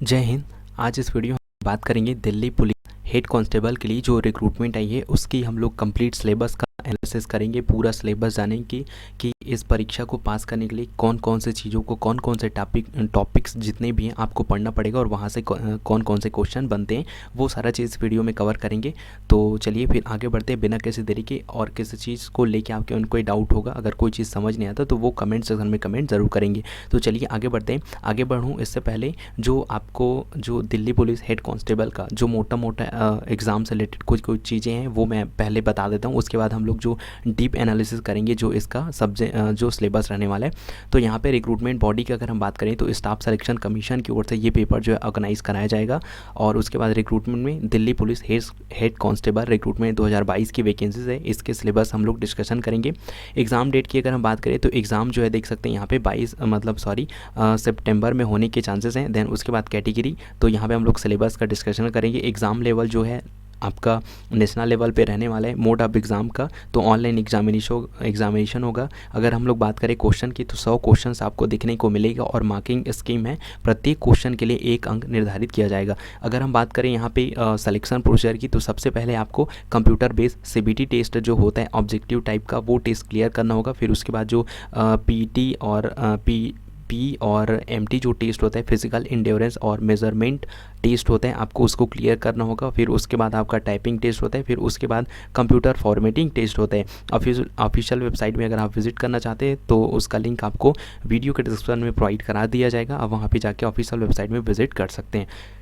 जय हिंद। आज इस वीडियो में बात करेंगे दिल्ली पुलिस हेड कांस्टेबल के लिए जो रिक्रूटमेंट आई है उसकी हम लोग कंप्लीट सिलेबस का एनालिसिस करेंगे। पूरा सिलेबस जानेंगे कि इस परीक्षा को पास करने के लिए कौन कौन से चीज़ों को कौन कौन से टॉपिक्स जितने भी हैं आपको पढ़ना पड़ेगा और वहाँ से कौन कौन से क्वेश्चन बनते हैं वो सारा चीज़ वीडियो में कवर करेंगे। तो चलिए फिर आगे बढ़ते हैं बिना किसी देरी के। और किसी चीज़ को लेके आपके उनको कोई डाउट होगा, अगर कोई चीज़ समझ नहीं आता तो वो कमेंट सेक्शन में कमेंट ज़रूर करेंगे। तो चलिए आगे बढ़ते हैं। आगे बढ़ूँ इससे पहले जो आपको जो दिल्ली पुलिस हेड कांस्टेबल का जो मोटा मोटा एग्ज़ाम से रिलेटेड कुछ कुछ चीज़ें हैं वो मैं पहले बता देता हूँ। उसके बाद हम लोग जो डीप एनालिसिस करेंगे जो इसका सब्जेक्ट जो सिलेबस रहने वाला है। तो यहाँ पे रिक्रूटमेंट बॉडी की अगर हम बात करें तो स्टाफ सिलेक्शन कमीशन की ओर से ये पेपर जो है ऑर्गेनाइज कराया जाएगा। और उसके बाद रिक्रूटमेंट में Delhi police head constable recruitment 2022 की वैकेंसीज है, इसके सिलेबस हम लोग डिस्कशन करेंगे। एग्ज़ाम डेट की अगर हम बात करें तो एग्ज़ाम जो है देख सकते हैं यहाँ पे सितंबर में होने के चांसेस हैं। देन उसके बाद कैटेगरी, तो यहाँ पे हम लोग सिलेबस का डिस्कशन करेंगे। एग्ज़ाम लेवल जो है आपका नेशनल लेवल पे रहने वाला है। मोड ऑफ एग्ज़ाम का तो ऑनलाइन एग्जामिनेशन होगा। अगर हम लोग बात करें क्वेश्चन की तो 100 क्वेश्चंस आपको देखने को मिलेगा और मार्किंग स्कीम है, प्रत्येक क्वेश्चन के लिए 1 अंक निर्धारित किया जाएगा। अगर हम बात करें यहाँ पे सिलेक्शन प्रोसीजर की तो सबसे पहले आपको कंप्यूटर बेस्ड सीबीटी टेस्ट जो होता है ऑब्जेक्टिव टाइप का वो टेस्ट क्लियर करना होगा। फिर उसके बाद जो पीटी और पी और एमटी जो टेस्ट होता है फिजिकल इंड्योरेंस और मेजरमेंट टेस्ट होते हैं, आपको उसको क्लियर करना होगा। फिर उसके बाद आपका टाइपिंग टेस्ट होता है। फिर उसके बाद कंप्यूटर फॉर्मेटिंग टेस्ट होता है। ऑफिशियल वेबसाइट में अगर आप विजिट करना चाहते हैं तो उसका लिंक आपको वीडियो के डिस्क्रिप्शन में प्रोवाइड करा दिया जाएगा। आप वहाँ पे जाके ऑफिशियल वेबसाइट में विजिट कर सकते हैं।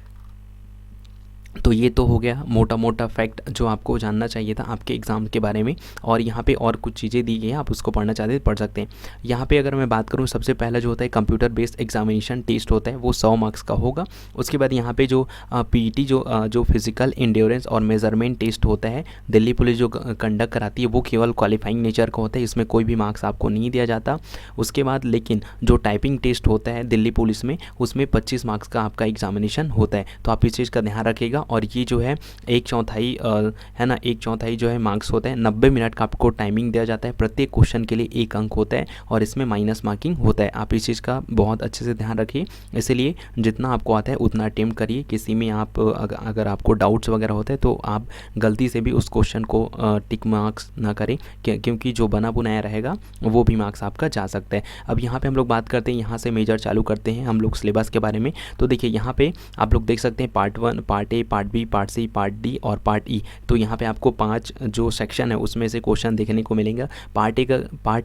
तो ये तो हो गया मोटा मोटा फैक्ट जो आपको जानना चाहिए था आपके एग्ज़ाम के बारे में। और यहाँ पे और कुछ चीज़ें दी गई हैं, आप उसको पढ़ना चाहते हैं पढ़ सकते हैं। यहाँ पे अगर मैं बात करूँ सबसे पहला जो होता है कंप्यूटर बेस्ड एग्जामिनेशन टेस्ट होता है वो 100 मार्क्स का होगा। उसके बाद यहाँ पे जो पीईटी जो फिजिकल इंड्योरेंस और मेजरमेंट टेस्ट होता है दिल्ली पुलिस जो कंडक्ट कराती है वो केवल क्वालिफाइंग नेचर का होता है, इसमें कोई भी मार्क्स आपको नहीं दिया जाता। उसके बाद लेकिन जो टाइपिंग टेस्ट होता है दिल्ली पुलिस में उसमें 25 मार्क्स का आपका एग्जामिनेशन होता है। तो आप इस चीज़ का ध्यान रखिएगा। और ये जो है 1/4 है ना, 1/4 जो है मार्क्स होता है। 90 मिनट का आपको टाइमिंग दिया जाता है। प्रत्येक क्वेश्चन के लिए 1 अंक होता है और इसमें माइनस मार्किंग होता है। आप इस चीज़ का बहुत अच्छे से ध्यान रखिए। इसलिए जितना आपको आता है उतना अटेम्प्ट करिए। किसी में आप अगर आपको डाउट्स वगैरह होते हैं तो आप गलती से भी उस क्वेश्चन को टिक मार्क्स ना करें, क्योंकि जो बना बुनाया रहेगा वो भी मार्क्स आपका जा सकता है। अब यहाँ पे हम लोग बात करते हैं, यहाँ से मेजर चालू करते हैं हम लोग सिलेबस के बारे में। तो देखिए यहाँ पे आप लोग देख सकते हैं part 1, part A, part B, part C, part D और पार्ट ई। तो यहाँ पे आपको 5 जो सेक्शन है उसमें से क्वेश्चन देखने को मिलेंगे। पार्ट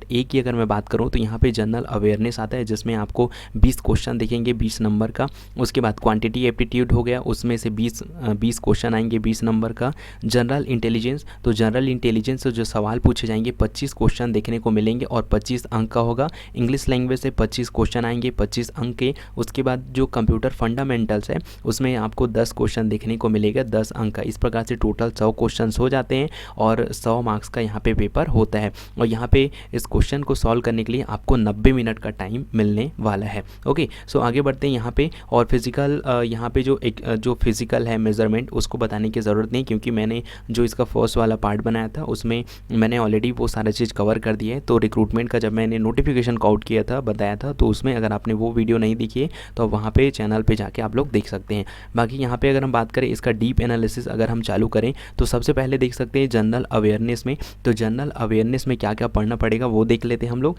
ए की अगर मैं बात करूँ तो यहाँ पे जनरल अवेयरनेस आता है जिसमें आपको 20 क्वेश्चन दिखेंगे 20 नंबर का। उसके बाद क्वांटिटी एप्टीट्यूड हो गया, उसमें से 20 क्वेश्चन आएंगे 20 नंबर का। जनरल इंटेलिजेंस, तो जनरल इंटेलिजेंस से जो सवाल पूछे जाएंगे 25 क्वेश्चन देखने को मिलेंगे और 25 अंक का होगा। इंग्लिश लैंग्वेज से 25 क्वेश्चन आएंगे 25 अंक के। उसके बाद जो कंप्यूटर फंडामेंटल्स है उसमें आपको 10 क्वेश्चन देखने को मिलेगा 10 अंक का। इस प्रकार से टोटल 100 क्वेश्चन हो जाते हैं और 100 मार्क्स का यहाँ पे पेपर होता है। और यहाँ पे इस क्वेश्चन को सॉल्व करने के लिए आपको 90 मिनट का टाइम मिलने वाला है। ओके, सो आगे बढ़ते हैं यहाँ पे। और फिजिकल यहाँ पे जो फिजिकल है मेजरमेंट उसको बताने की ज़रूरत नहीं, क्योंकि मैंने जो इसका फर्स्ट वाला पार्ट बनाया था उसमें मैंने ऑलरेडी वो सारा चीज़ कवर कर दिया है। तो रिक्रूटमेंट का जब मैंने नोटिफिकेशन को आउट किया था बताया था, तो उसमें अगर आपने वो वीडियो नहीं देखी है तो वहाँ पे चैनल पे जाके आप लोग देख सकते हैं। बाकी यहाँ पे अगर हम बात करें इसका डीप एनालिसिस अगर हम चालू करें तो सबसे पहले देख सकते हैं जनरल अवेयरनेस में। तो जनरल अवेयरनेस में क्या क्या पढ़ना पड़ेगा वो देख लेते हैं हम लोग।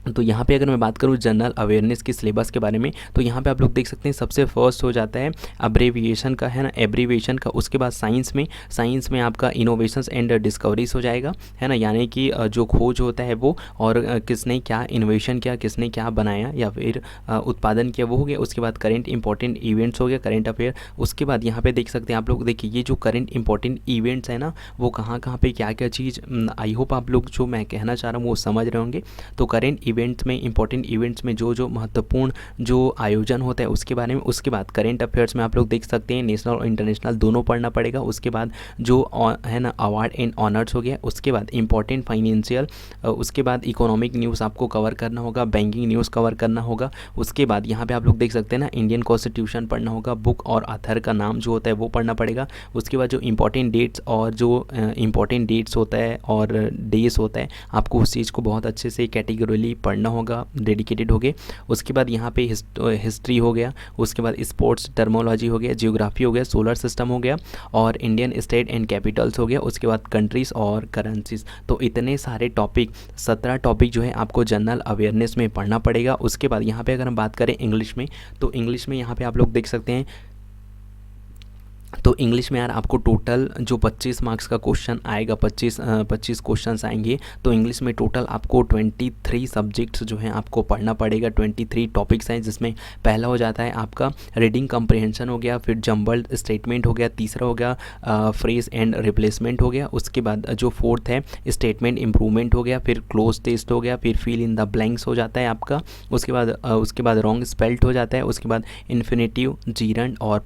तो यहाँ पे अगर मैं बात करूँ जनरल अवेयरनेस की सिलेबस के बारे में तो यहाँ पे आप लोग देख सकते हैं सबसे फर्स्ट हो जाता है अब्रेविएशन का, है ना, एब्रीविएशन का। उसके बाद साइंस में आपका इनोवेशंस एंड डिस्कवरीज हो जाएगा, है ना, यानी कि जो खोज होता है वो और किसने क्या इनोवेशन किया, किसने क्या बनाया या फिर उत्पादन किया वो हो गया। उसके बाद करेंट इंपॉर्टेंट इवेंट्स हो गया, करेंट अफेयर। उसके बाद यहाँ पे देख सकते हैं आप लोग, देखिए ये जो करेंट इंपॉर्टेंट इवेंट्स है ना वो कहाँ पे क्या क्या चीज़, आई होप आप लोग जो मैं कहना चाह रहा हूँ वो समझ रहे होंगे। तो करेंट इवेंट्स में, इंपॉर्टेंट इवेंट्स में जो महत्वपूर्ण जो आयोजन होता है उसके बारे में। उसके बाद करेंट अफेयर्स में आप लोग देख सकते हैं नेशनल और इंटरनेशनल दोनों पढ़ना पड़ेगा। उसके बाद जो है ना अवार्ड एंड ऑनर्स हो गया। उसके बाद इंपॉर्टेंट फाइनेंशियल, उसके बाद इकोनॉमिक न्यूज़ आपको कवर करना होगा, बैंकिंग न्यूज़ कवर करना होगा। उसके बाद यहाँ पे आप लोग देख सकते हैं ना इंडियन कॉन्स्टिट्यूशन पढ़ना होगा, बुक और ऑथर का नाम जो होता है वो पढ़ना पड़ेगा। उसके बाद जो इंपॉर्टेंट डेट्स और जो इंपॉर्टेंट डेट्स होता है और डेज होता है आपको उस चीज़ को बहुत अच्छे से कैटेगोरिकली पढ़ना होगा डेडिकेटेड हो गए। उसके बाद यहाँ पे हिस्ट्री हो गया, उसके बाद स्पोर्ट्स टर्मोलॉजी हो गया, जियोग्राफी हो गया, सोलर सिस्टम हो गया और इंडियन स्टेट एंड कैपिटल्स हो गया, उसके बाद कंट्रीज़ और करेंसीज। तो इतने सारे टॉपिक 17 टॉपिक जो है आपको जनरल अवेयरनेस में पढ़ना पड़ेगा। उसके बाद यहाँ पे अगर हम बात करें इंग्लिश में, तो इंग्लिश में यहाँ पे आप लोग देख सकते हैं, तो इंग्लिश में यार आपको टोटल जो 25 मार्क्स का क्वेश्चन आएगा, 25 क्वेश्चंस आएंगे। तो इंग्लिश में टोटल आपको 23 सब्जेक्ट्स जो हैं आपको पढ़ना पड़ेगा। 23 टॉपिक्स हैं, जिसमें पहला हो जाता है आपका रीडिंग कम्प्रिहेंशन हो गया, फिर जम्बल्ड स्टेटमेंट हो गया, तीसरा हो गया फ्रेज एंड रिप्लेसमेंट हो गया, उसके बाद जो फोर्थ है स्टेटमेंट इम्प्रूवमेंट हो गया, फिर क्लोज टेस्ट हो गया, फिर फिल इन द ब्लैंक्स हो जाता है आपका, उसके बाद रॉन्ग स्पेल्ट हो जाता है, उसके बाद इन्फिनेटिव, जीरंड और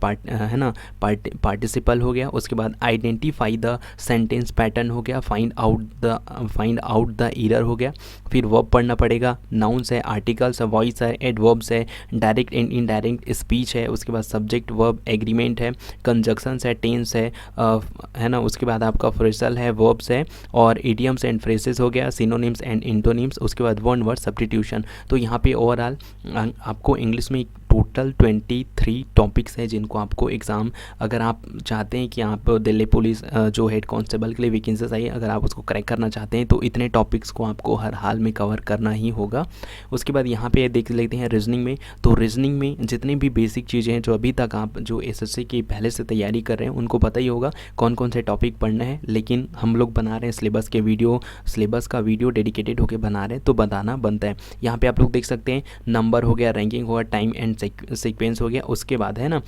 पार्टिसिपल हो गया, उसके बाद आइडेंटिफाई द सेंटेंस पैटर्न हो गया, फाइंड आउट द एरर हो गया, फिर वर्ब पढ़ना पड़ेगा, नाउन्स है, आर्टिकल्स है, वॉइस है, एडवर्ब्स है, डायरेक्ट एंड इनडायरेक्ट स्पीच है, उसके बाद सब्जेक्ट वर्ब एग्रीमेंट है, कंजक्शंस है, टेंस है ना, उसके बाद आपका फ्रेजल है, वर्ब्स है और इडियम्स एंड फ्रेजेस हो गया, सिनोनिम्स एंड इंटोनिम्स, उसके बाद वन वर्ड सब्स्टिट्यूशन। तो यहाँ पे ओवरऑल आपको इंग्लिश में टोटल 23 टॉपिक्स हैं जिनको आपको एग्ज़ाम, अगर आप चाहते हैं कि आप दिल्ली पुलिस जो हेड कांस्टेबल के लिए वैकेंसीज आई है, अगर आप उसको क्रैक करना चाहते हैं तो इतने टॉपिक्स को आपको हर हाल में कवर करना ही होगा। उसके बाद यहाँ पे देख लेते हैं रीजनिंग में। तो रीजनिंग में जितनी भी बेसिक चीज़ें हैं जो अभी तक आप जो एसएससी की पहले से तैयारी कर रहे हैं उनको पता ही होगा कौन कौन से टॉपिक पढ़ना है, लेकिन हम लोग बना रहे हैं सिलेबस का वीडियो डेडिकेटेड होकर बना रहे हैं, तो बताना बनता है। यहाँ पे आप लोग देख सकते हैं नंबर हो गया, रैंकिंग हो गया, टाइम एंड सीक्वेंस हो गया, उसके बाद है ना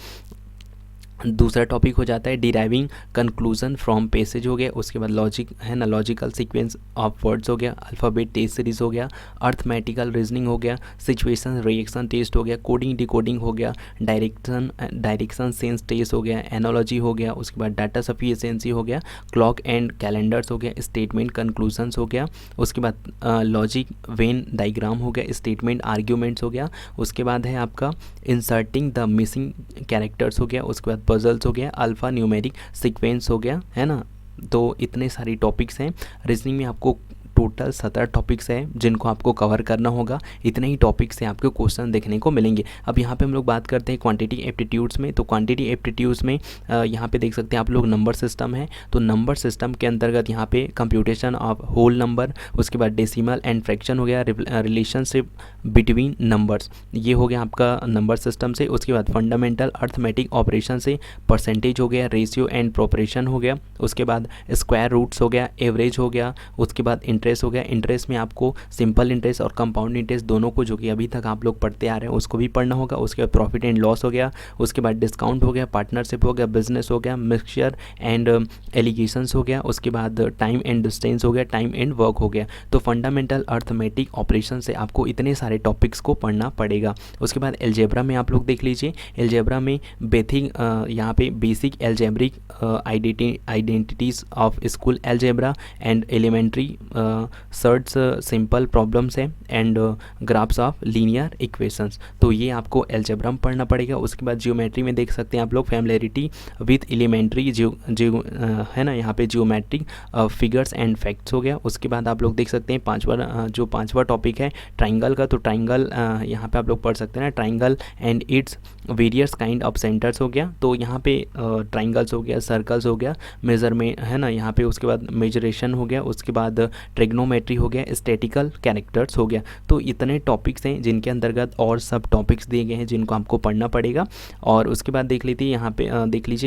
दूसरा टॉपिक हो जाता है डिराइविंग कंक्लूजन फ्रॉम पैसेज हो गया, उसके बाद लॉजिक है ना, लॉजिकल सीक्वेंस ऑफ वर्ड्स हो गया, अल्फ़ाबेट टेस्ट सीरीज हो गया, अर्थमेटिकल रीजनिंग हो गया, सिचुएशन रिएक्शन टेस्ट हो गया, कोडिंग डिकोडिंग हो गया, डायरेक्शन सेंस टेस्ट हो गया, एनोलॉजी हो गया, उसके बाद डाटा सफिशिएंसी हो गया, क्लॉक एंड कैलेंडर्स हो गया, स्टेटमेंट कंक्लूजन्स हो गया, उसके बाद लॉजिक वेन डायग्राम हो गया, स्टेटमेंट आर्ग्यूमेंट्स हो गया, उसके बाद है आपका इंसर्टिंग द मिसिंग कैरेक्टर्स हो गया, उसके बाद पजल्स हो गया, अल्फ़ा न्यूमेरिक सीक्वेंस हो गया, है ना। तो इतने सारी टॉपिक्स हैं रीजनिंग में, आपको टोटल 17 टॉपिक्स हैं जिनको आपको कवर करना होगा। इतने ही टॉपिक्स से आपको क्वेश्चन देखने को मिलेंगे। अब यहाँ पे हम लोग बात करते हैं क्वांटिटी एप्टीट्यूड्स में। तो क्वांटिटी एप्टीट्यूड्स में यहाँ पे देख सकते हैं आप लोग नंबर सिस्टम है। तो नंबर सिस्टम के अंतर्गत यहाँ पे कंप्यूटेशन ऑफ होल नंबर, उसके बाद डेसिमल एंड फ्रैक्शन हो गया, रिलेशनशिप बिटवीन नंबर्स, ये हो गया आपका नंबर सिस्टम से। उसके बाद फंडामेंटल अर्थमेटिक ऑपरेशन से परसेंटेज हो गया, रेशियो एंड प्रोपोर्शन हो गया, उसके बाद स्क्वायर रूट्स हो गया, एवरेज हो गया, उसके बाद इंटरेस्ट हो गया। इंटरेस्ट में आपको सिंपल इंटरेस्ट और कंपाउंड इंटरेस्ट दोनों को, जो कि अभी तक आप लोग पढ़ते आ रहे हैं, उसको भी पढ़ना होगा। उसके बाद प्रॉफिट एंड लॉस हो गया, उसके बाद डिस्काउंट हो गया, पार्टनरशिप हो गया, बिजनेस हो गया, मिक्सचर एंड एलिगेशंस हो गया, उसके बाद टाइम एंड डिस्टेंस हो गया, टाइम एंड वर्क हो गया। तो फंडामेंटल अर्थमेटिक ऑपरेशन से आपको इतने सारे टॉपिक्स को पढ़ना पड़ेगा। उसके बाद एल्जेब्रा में आप लोग देख लीजिए, एल्जेब्रा में यहाँ पे basic algebraic identities of school algebra and elementary search simple problems है and graphs of linear equations. तो ये आपको एल्जेब्रा में पढ़ना पड़ेगा। उसके बाद जियोमेट्री में देख सकते हैं आप लोग फैमिलियरिटी विथ एलिमेंट्री है ना, यहाँ पे जियोमेट्रिक फिगर्स एंड फैक्ट्स हो गया। उसके बाद आप लोग देख सकते हैं पांचवा टॉपिक है ट्राइंगल का। तो ट्राइंगल यहाँ पे आप लोग पढ़ सकते हैं ना, triangle and its various kind of centres हो गया। तो यहाँ पे ट्राइंगल्स हो गया, सर्कल्स हो गया, मेजरमेंट है ना यहाँ पे, उसके बाद मेजरेशन हो गया, उसके बाद ट्रिग्नोमेट्री हो गया, स्टैटिकल कैरेक्टर्स हो गया। तो इतने टॉपिक्स हैं जिनके अंतर्गत और सब टॉपिक्स दिए गए हैं जिनको आपको पढ़ना पड़ेगा। और उसके बाद देख लीजिए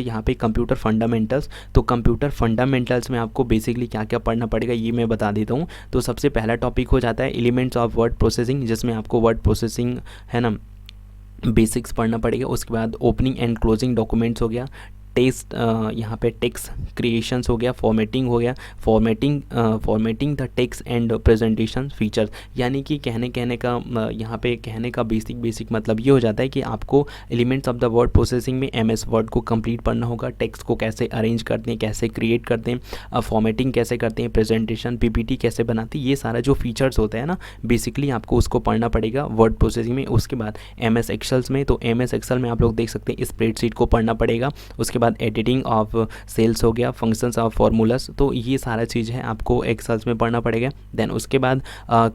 यहाँ पे कंप्यूटर फंडामेंटल्स। तो कंप्यूटर फंडामेंटल्स में आपको बेसिकली क्या क्या पढ़ना पड़ेगा ये मैं बता देता हूँ। तो सबसे पहला टॉपिक हो जाता है एलिमेंट्स ऑफ वर्ड प्रोसेसिंग, जिसमें आपको वर्ड प्रोसेसिंग है ना बेसिक्स पढ़ना पड़ेगा। उसके बाद ओपनिंग एंड क्लोजिंग डॉक्यूमेंट्स हो गया, टेक्स्ट यहाँ पे टेक्स्ट क्रिएशंस हो गया, फॉर्मेटिंग हो गया, formatting the text and presentation features. यानी कि कहने का यहाँ पे कहने का बेसिक मतलब ये हो जाता है कि आपको elements of the word processing में एमएस वर्ड को कंप्लीट पढ़ना होगा, टेक्स्ट को कैसे अरेंज करते हैं, कैसे क्रिएट करते हैं, फॉर्मेटिंग कैसे करते हैं, प्रेजेंटेशन पीपीटी कैसे बनाती है, ये सारा जो फीचर्स होता है ना बेसिकली आपको उसको पढ़ना पड़ेगा वर्ड प्रोसेसिंग में। उसके बाद एमएस एक्सेल्स में, तो एमएस एक्सेल में आप लोग देख सकते हैं स्प्रेडशीट को पढ़ना पड़ेगा। उसके बाद बाद एडिटिंग ऑफ सेल्स हो गया, फंक्शंस ऑफ फार्मूलास, तो ये सारा चीज़ है आपको एक्सेल में पढ़ना पड़ेगा। देन उसके बाद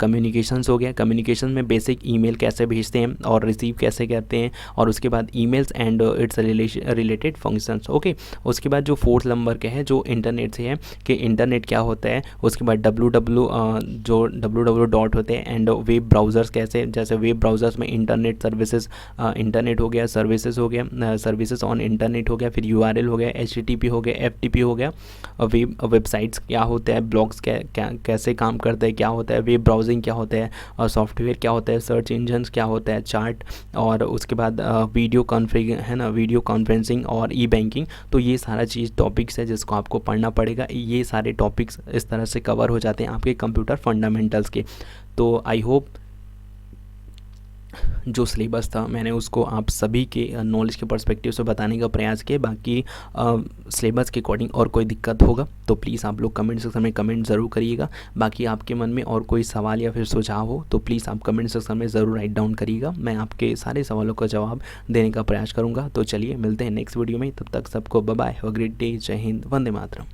कम्युनिकेशंस हो गया, कम्युनिकेशन में बेसिक ईमेल कैसे भेजते हैं और रिसीव कैसे करते हैं, और उसके बाद emails and it's related functions. Okay, उसके बाद जो फोर्थ नंबर के है जो इंटरनेट से है कि इंटरनेट क्या होता है, उसके बाद जो डब्ल्यू डॉट होते हैं एंड वेब ब्राउज़र्स कैसे, जैसे वेब ब्राउज़र्स में इंटरनेट सर्विसेज, इंटरनेट हो गया, सर्विसेज हो गया, सर्विसेज ऑन इंटरनेट हो गया, फिर यूआरएल हो गया, एचटीटीपी हो गया, एफटीपी हो गया, वेबसाइट्स क्या होता है, ब्लॉग्स कैसे काम करते हैं, क्या होता है वेब ब्राउजिंग, क्या होता है और सॉफ्टवेयर क्या होता है, सर्च इंजन क्या होता है, चार्ट, और उसके बाद वीडियो कॉन्फ्रेंसिंग है ना, वीडियो कॉन्फ्रेंसिंग और ई बैंकिंग। तो ये सारा चीज़ टॉपिक्स है जिसको आपको पढ़ना पड़ेगा। ये सारे टॉपिक्स इस तरह से कवर हो जाते हैं आपके कंप्यूटर फंडामेंटल्स के। तो आई होप जो सिलेबस था मैंने उसको आप सभी के नॉलेज के पर्सपेक्टिव से बताने का प्रयास किया। बाकी सिलेबस के अकॉर्डिंग और कोई दिक्कत होगा तो प्लीज़ आप लोग कमेंट सेक्शन में कमेंट ज़रूर करिएगा। बाकी आपके मन में और कोई सवाल या फिर सुझाव हो तो प्लीज़ आप कमेंट सेक्शन में ज़रूर राइट डाउन करिएगा। मैं आपके सारे सवालों का जवाब देने का प्रयास करूँगा। तो चलिए मिलते हैं नेक्स्ट वीडियो में, तब तक सबको bye bye, have a great day, जय हिंद, वंदे मातरम।